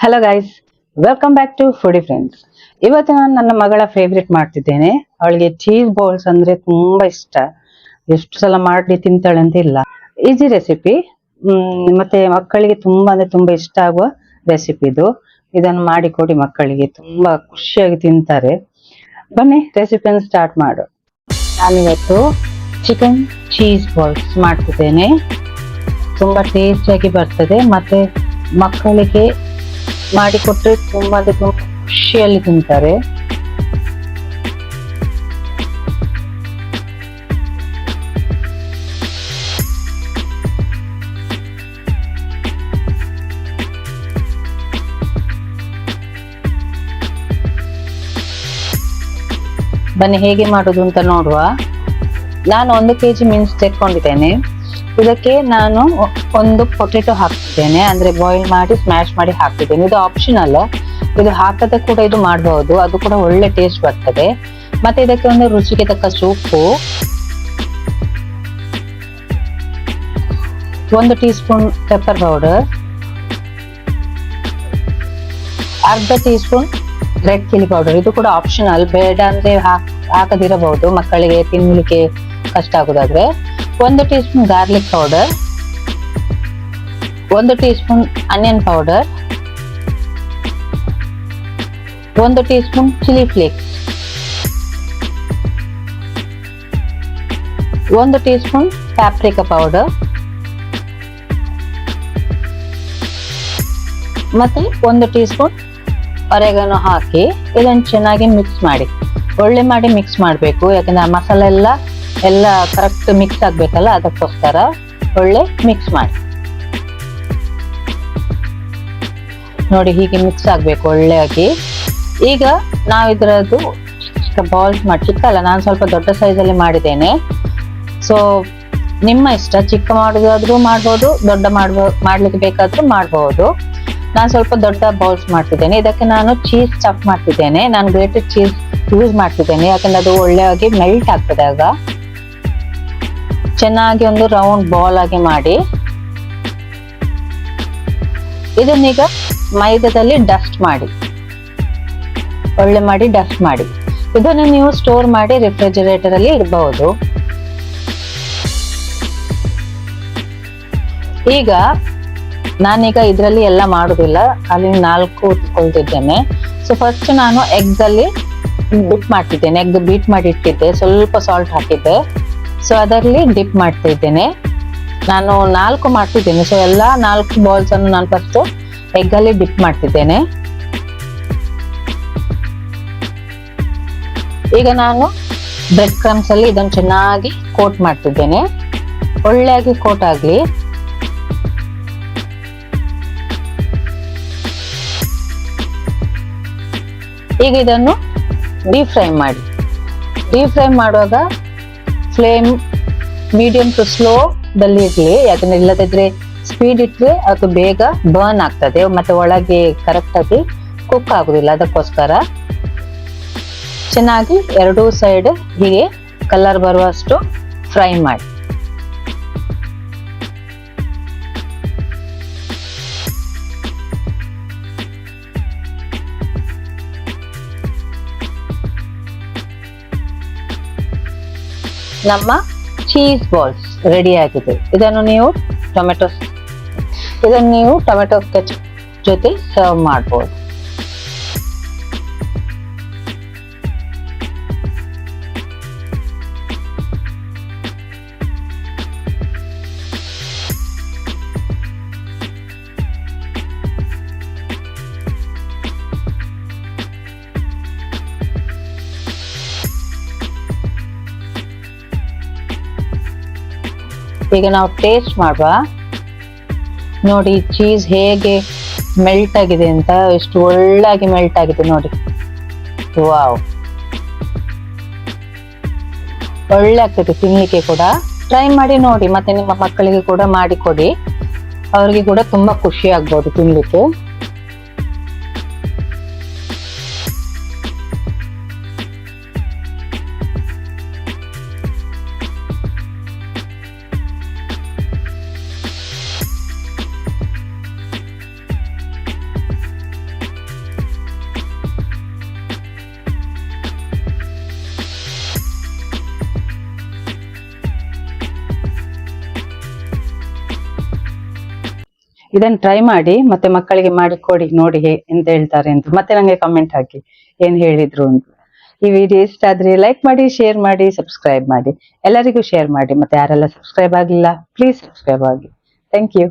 Hello guys, welcome back to foodie friends. ಇವತ್ತು ನಾನು ನನ್ನ ಮಗಳ ಫೇವ್ರೆಟ್ ಮಾಡ್ತಿದ್ದೇನೆ. ಅವಳಿಗೆ ಚೀಸ್ ಬಾಲ್ಸ್ ಅಂದ್ರೆ ತುಂಬಾ ಇಷ್ಟ. ಎಷ್ಟು ಸಲ ಮಾಡ್ಲಿ ತಿಂತಾಳೆ ಅಂತ ಇಲ್ಲ. ಈಸಿ ರೆಸಿಪಿ, ಮತ್ತೆ ಮಕ್ಕಳಿಗೆ ತುಂಬಾ ಅಂದ್ರೆ ತುಂಬಾ ಇಷ್ಟ ಆಗುವ ರೆಸಿಪಿ ಇದು. ಇದನ್ನು ಮಾಡಿಕೊಡಿ, ಮಕ್ಕಳಿಗೆ ತುಂಬಾ ಖುಷಿಯಾಗಿ ತಿಂತಾರೆ. ಬನ್ನಿ ರೆಸಿಪಿಯನ್ನು ಸ್ಟಾರ್ಟ್ ಮಾಡು. ನಾನಿವತ್ತು ಚಿಕನ್ ಚೀಸ್ ಬಾಲ್ಸ್ ಮಾಡ್ತಿದ್ದೇನೆ. ತುಂಬಾ ಟೇಸ್ಟಿಯಾಗಿ ಬರ್ತದೆ, ಮತ್ತೆ ಮಕ್ಕಳಿಗೆ ಮಾಡಿಕೊಟ್ರೆ ತುಂಬಾ ಖುಷಿಯಲ್ಲಿ ತಿಂತಾರೆ. ಬನ್ನಿ ಹೇಗೆ ಮಾಡುದು ಅಂತ ನೋಡುವ. ನಾನು 1 kg ಮೀನ್ಸ್ ತೆಕ್ಕೊಂಡಿದ್ದೇನೆ. ಇದಕ್ಕೆ ನಾನು ಒಂದು ಪೊಟೆಟೊ ಹಾಕ್ತಿದ್ದೇನೆ, ಅಂದ್ರೆ ಬಾಯ್ಲ್ ಮಾಡಿ ಸ್ಮ್ಯಾಶ್ ಮಾಡಿ ಹಾಕ್ತಿದ್ದೇನೆ. ಇದು ಆಪ್ಷನಲ್, ಇದು ಹಾಕದೆ ಕೂಡ ಇದು ಮಾಡಬಹುದು, ಅದು ಕೂಡ ಒಳ್ಳೆ ಟೇಸ್ಟ್ ಬರ್ತದೆ. ಮತ್ತೆ ಇದಕ್ಕೆ ಒಂದು ರುಚಿಗೆ ತಕ್ಕಷ್ಟು ಉಪ್ಪು, 1 ಟೀ ಸ್ಪೂನ್ ಪೆಪ್ಪರ್ ಪೌಡರ್, ಅರ್ಧ teaspoon red chilli powder. ಇದು ಕೂಡ ಆಪ್ಷನಲ್, ಬೇಡ ಅಂದ್ರೆ ಹಾಕದಿರಬಹುದು, ಮಕ್ಕಳಿಗೆ ತಿನ್ಲಿಕ್ಕೆ ಕಷ್ಟ ಆಗುದಾದ್ರೆ. 1 teaspoon garlic powder, 1 teaspoon onion powder, 1 teaspoon chilli flakes, 1 teaspoon paprika powder, ಮತ್ತೆ 1 ಟೀ ಸ್ಪೂನ್ ಒರೆಗಾನೋ ಹಾಕಿ ಇದನ್ನು ಚೆನ್ನಾಗಿ ಮಿಕ್ಸ್ ಮಾಡಿ, ಒಳ್ಳೆ ಮಾಡಿ ಮಿಕ್ಸ್ ಮಾಡಬೇಕು. ಯಾಕಂದ್ರೆ ಆ ಮಸಾಲೆ ಎಲ್ಲ ಕರೆಕ್ಟ್ ಮಿಕ್ಸ್ ಆಗ್ಬೇಕಲ್ಲ, ಅದಕ್ಕೋಸ್ಕರ ಒಳ್ಳೆ ಮಿಕ್ಸ್ ಮಾಡಿ. ನೋಡಿ ಹೀಗೆ ಮಿಕ್ಸ್ ಆಗ್ಬೇಕು ಒಳ್ಳೆಯಾಗಿ. ಈಗ ನಾವು ಇದರದ್ದು ಬಾಲ್ಸ್ ಮಾಡಿ, ಚಿಕ್ಕ ಅಲ್ಲ, ನಾನು ಸ್ವಲ್ಪ ದೊಡ್ಡ ಸೈಜಲ್ಲಿ ಮಾಡಿದ್ದೇನೆ. ಸೊ ನಿಮ್ಮ ಇಷ್ಟ, ಚಿಕ್ಕ ಮಾಡೋದಾದ್ರೂ ಮಾಡ್ಬೋದು, ದೊಡ್ಡ ಮಾಡ್ಲಿಕ್ಕೆ ಬೇಕಾದ್ರೂ ಮಾಡ್ಬೋದು. ನಾನು ಸ್ವಲ್ಪ ದೊಡ್ಡ ಬೌಲ್ಸ್ ಮಾಡ್ತಿದ್ದೇನೆ. ಇದಕ್ಕೆ ನಾನು ಚೀಸ್ ಚಪ್ ಮಾಡ್ತಿದ್ದೇನೆ. ನಾನು ಗ್ರೇಟೆಡ್ ಚೀಸ್ ಯೂಸ್ ಮಾಡ್ತಿದ್ದೇನೆ, ಯಾಕಂದ್ರೆ ಅದು ಒಳ್ಳೆಯಾಗಿ ಮೆಲ್ಟ್ ಆಗ್ತದೆ. ಆಗ ಚೆನ್ನಾಗಿ ಒಂದು ರೌಂಡ್ ಬಾಲ್ ಆಗಿ ಮಾಡಿ ಇದನ್ನೀಗ ಮೈದಾದಲ್ಲಿ ಡಸ್ಟ್ ಮಾಡಿ, ಒಳ್ಳೆ ಮಾಡಿ ಡಸ್ಟ್ ಮಾಡಿ. ಇದನ್ನು ನೀವು ಸ್ಟೋರ್ ಮಾಡಿ ರೆಫ್ರಿಜರೇಟರ್ ಅಲ್ಲಿ ಇಡಬಹುದು. ಈಗ ನಾನೀಗ ಇದರಲ್ಲಿ ಎಲ್ಲ ಮಾಡುದಿಲ್ಲ, ಅಲ್ಲಿ 4 ಉತ್ಕೊಳ್ತಿದ್ದೇನೆ. ಸೊ ಫಸ್ಟ್ ನಾನು ಎಗ್ಸ್ ಅಲ್ಲಿ ಡಿಪ್ ಮಾಡ್ತಿದ್ದೇನೆ. ಎಗ್ ಬೀಟ್ ಮಾಡಿ ಇಟ್ಟಿದ್ದೆ, ಸ್ವಲ್ಪ ಸಾಲ್ಟ್ ಹಾಕಿದ್ದೆ. ಸೊ ಅದರಲ್ಲಿ ಡಿಪ್ ಮಾಡ್ತಾ ಇದ್ದೇನೆ. ನಾನು 4 ಮಾಡ್ತಿದ್ದೇನೆ. ಸೊ ಎಲ್ಲ 4 ಬಾಲ್ಸ್ ಅನ್ನು ನಾನು ಫಸ್ಟ್ ಎಗ್ ಅಲ್ಲಿ ಡಿಪ್ ಮಾಡ್ತಿದ್ದೇನೆ. ಈಗ ನಾನು ಬ್ರೆಡ್ ಕ್ರಮ್ಸ್ ಅಲ್ಲಿ ಇದನ್ನು ಚೆನ್ನಾಗಿ ಕೋಟ್ ಮಾಡ್ತಿದ್ದೇನೆ, ಒಳ್ಳೆಯಾಗಿ ಕೋಟ್ ಆಗ್ಲಿ. ಈಗ ಇದನ್ನು ಡೀಪ್ ಫ್ರೈ ಮಾಡಿ. ಡೀಪ್ ಫ್ರೈ ಮಾಡುವಾಗ ಫ್ಲೇಮ್ ಮೀಡಿಯಂ ಟು ಸ್ಲೋ ದಲ್ಲಿ ಇರ್ಲಿ, ಯಾಕಂದ್ರೆ ಇಲ್ಲದಿದ್ರೆ ಸ್ಪೀಡ್ ಇಟ್ರೆ ಅದು ಬೇಗ ಬರ್ನ್ ಆಗ್ತದೆ, ಮತ್ತೆ ಒಳಗೆ ಕರೆಕ್ಟ್ ಆಗಿ ಕುಕ್ ಆಗುದಿಲ್ಲ. ಅದಕ್ಕೋಸ್ಕರ ಚೆನ್ನಾಗಿ 2 ಸೈಡ್ ಹೀಗೆ ಕಲರ್ ಬರುವಷ್ಟು ಫ್ರೈ ಮಾಡಿ. ನಮ್ಮ ಚೀಸ್ ಬಾಲ್ಸ್ ರೆಡಿ ಆಗಿದೆ. ಇದನ್ನು ನೀವು ಟೊಮೆಟೊ ಕೆಚಪ್ ಜೊತೆ ಸರ್ವ್ ಮಾಡಬಹುದು. ಈಗ ನಾವು ಟೇಸ್ಟ್ ಮಾಡುವ. ನೋಡಿ ಚೀಸ್ ಹೇಗೆ ಮೆಲ್ಟ್ ಆಗಿದೆ ಅಂತ, ಎಷ್ಟು ಒಳ್ಳೆಯಾಗಿ ಮೆಲ್ಟ್ ಆಗಿದೆ ನೋಡಿ. ವಾವ್, ಒಳ್ಳೆ ಆಗ್ತದೆ ತಿನ್ಲಿಕ್ಕೆ ಕೂಡ. ಟ್ರೈ ಮಾಡಿ ನೋಡಿ, ಮತ್ತೆ ನಿಮ್ಮ ಮಕ್ಕಳಿಗೆ ಕೂಡ ಮಾಡಿ ಕೊಡಿ, ಅವ್ರಿಗೆ ಕೂಡ ತುಂಬಾ ಖುಷಿ ಆಗ್ಬೋದು ತಿನ್ಲಿಕ್ಕೆ. ಇದನ್ನ ಟ್ರೈ ಮಾಡಿ ಮತ್ತೆ ಮಕ್ಕಳಿಗೆ ಮಾಡಿ ಕೊಡಿ, ನೋಡಿ ಎಂತ ಹೇಳ್ತಾರೆ ಅಂತ, ಮತ್ತೆ ನಂಗೆ ಕಮೆಂಟ್ ಹಾಕಿ ಏನ್ ಹೇಳಿದ್ರು ಅಂತ. ಈ ವಿಡಿಯೋ ಇಷ್ಟ ಆದ್ರೆ ಲೈಕ್ ಮಾಡಿ, ಶೇರ್ ಮಾಡಿ, ಸಬ್ಸ್ಕ್ರೈಬ್ ಮಾಡಿ, ಎಲ್ಲರಿಗೂ ಶೇರ್ ಮಾಡಿ. ಮತ್ತೆ ಯಾರೆಲ್ಲ ಸಬ್ಸ್ಕ್ರೈಬ್ ಆಗಿಲ್ಲ ಪ್ಲೀಸ್ ಸಬ್ಸ್ಕ್ರೈಬ್ ಆಗಿ. Thank you.